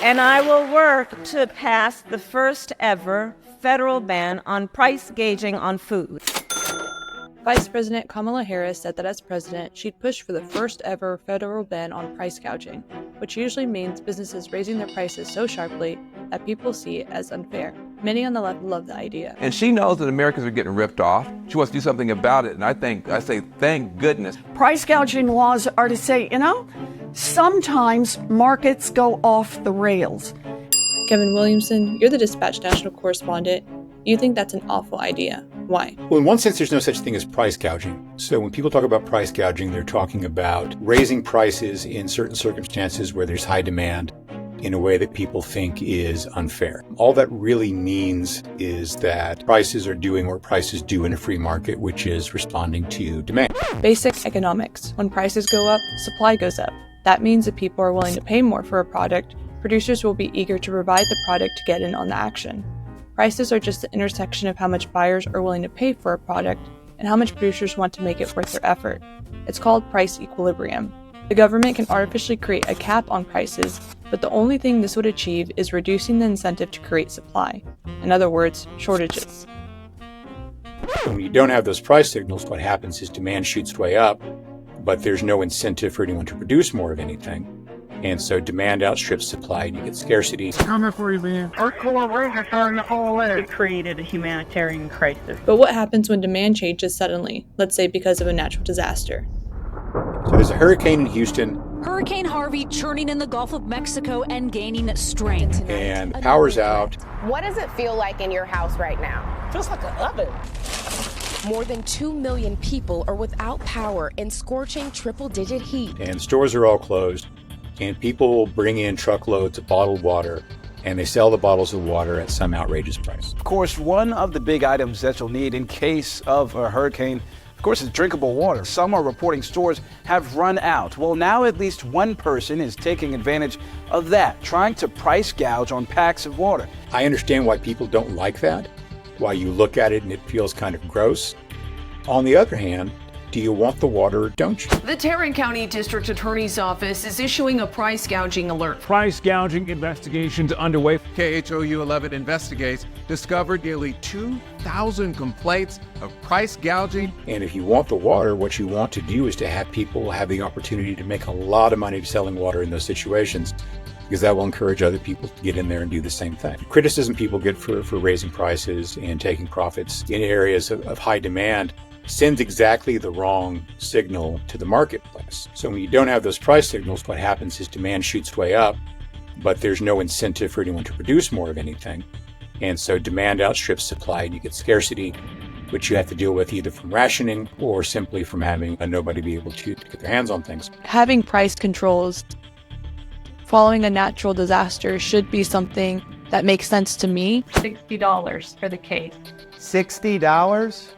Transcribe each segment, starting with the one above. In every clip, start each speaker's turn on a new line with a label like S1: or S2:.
S1: And I will work to pass the first ever federal ban on price gouging on food.
S2: Vice President Kamala Harris said that as president, she'd push for the first ever federal ban on price gouging, which usually means businesses raising their prices so sharply that people see it as unfair. Many on the left love the idea.
S3: And she knows that Americans are getting ripped off. She wants to do something about it, and I say, thank goodness.
S4: Price gouging laws are to say, sometimes markets go off the rails.
S2: Kevin Williamson, you're the Dispatch national correspondent. You think that's an awful idea. Why?
S5: Well, in one sense, there's no such thing as price gouging. So when people talk about price gouging, they're talking about raising prices in certain circumstances where there's high demand in a way that people think is unfair. All that really means is that prices are doing what prices do in a free market, which is responding to demand.
S2: Basic economics. When prices go up, supply goes up. That means if people are willing to pay more for a product, producers will be eager to provide the product to get in on the action. Prices are just the intersection of how much buyers are willing to pay for a product and how much producers want to make it worth their effort. It's called price equilibrium. The government can artificially create a cap on prices, but the only thing this would achieve is reducing the incentive to create supply. In other words, shortages.
S5: When you don't have those price signals, what happens is demand shoots way up, but there's no incentive for anyone to produce more of anything. And so demand outstrips supply and you get scarcity.
S6: Coming for you, man. Our coalition are starting to haul in. It created a humanitarian crisis.
S2: But what happens when demand changes suddenly, let's say because of a natural disaster?
S5: So there's a hurricane in Houston.
S7: Hurricane Harvey churning in the Gulf of Mexico and gaining strength.
S5: And the power's out.
S8: What does it feel like in your house right now?
S6: Feels like an oven.
S8: More than 2 million people are without power in scorching triple-digit heat.
S5: And stores are all closed. And people will bring in truckloads of bottled water, and they sell the bottles of water at some outrageous price.
S9: Of course, one of the big items that you'll need in case of a hurricane, of course, is drinkable water. Some are reporting stores have run out. Well, now at least one person is taking advantage of that, trying to price gouge on packs of water.
S5: I understand why people don't like that, why you look at it and it feels kind of gross. On the other hand, do you want the water or don't you?
S10: The Tarrant County District Attorney's Office is issuing a price gouging alert.
S11: Price gouging investigations underway.
S12: KHOU 11 investigates, discovered nearly 2,000 complaints of price gouging.
S5: And if you want the water, what you want to do is to have people have the opportunity to make a lot of money selling water in those situations, because that will encourage other people to get in there and do the same thing. Criticism people get for raising prices and taking profits in areas of high demand sends exactly the wrong signal to the marketplace. So when you don't have those price signals, what happens is demand shoots way up, but there's no incentive for anyone to produce more of anything. And so demand outstrips supply and you get scarcity, which you have to deal with either from rationing or simply from having nobody be able to get their hands on things.
S2: Having price controls following a natural disaster should be something that makes sense to me.
S13: $60 for the case.
S14: $60?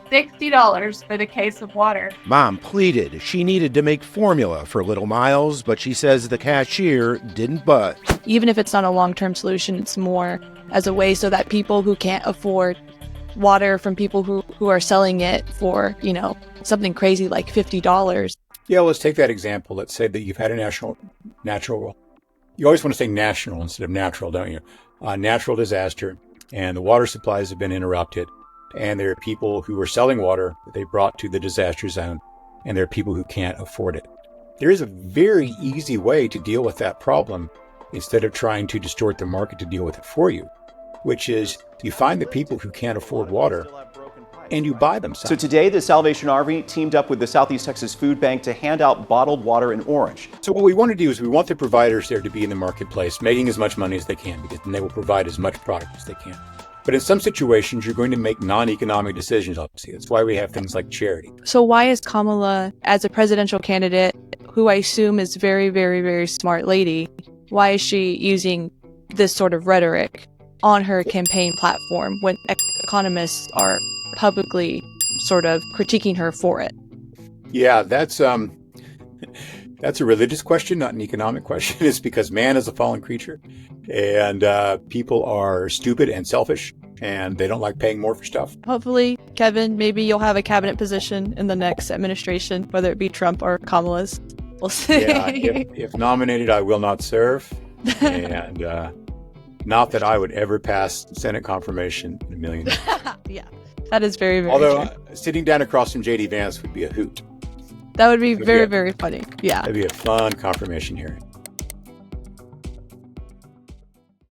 S13: $60 for the case of water.
S14: Mom pleaded she needed to make formula for Little Miles, but she says the cashier didn't budge.
S2: Even if it's not a long-term solution, it's more as a way so that people who can't afford water from people who are selling it for, something crazy like $50.
S5: Yeah, let's take that example. Let's say that you've had a natural, you always want to say national instead of natural, don't you? Natural disaster, and the water supplies have been interrupted. And there are people who are selling water that they brought to the disaster zone, and there are people who can't afford it. There is a very easy way to deal with that problem instead of trying to distort the market to deal with it for you, which is you find the people who can't afford water and you buy them some.
S15: So today, the Salvation Army teamed up with the Southeast Texas Food Bank to hand out bottled water in Orange.
S5: So what we want to do is we want the providers there to be in the marketplace, making as much money as they can, because then they will provide as much product as they can. But in some situations, you're going to make non-economic decisions, obviously. That's why we have things like charity.
S2: So why is Kamala, as a presidential candidate, who I assume is very, very, very smart lady, why is she using this sort of rhetoric on her campaign platform when economists are publicly sort of critiquing her for it?
S5: Yeah, that's a religious question, not an economic question. It's because man is a fallen creature, and people are stupid and selfish, and they don't like paying more for stuff.
S2: Hopefully, Kevin, maybe you'll have a cabinet position in the next administration, whether it be Trump or Kamala's. We'll see.
S5: Yeah, if nominated, I will not serve. And not that I would ever pass Senate confirmation in a million years.
S2: Yeah, that is very, very
S5: Although
S2: true.
S5: Sitting down across from J.D. Vance would be a hoot.
S2: That would be very, very funny. Yeah.
S5: That'd be a fun confirmation hearing.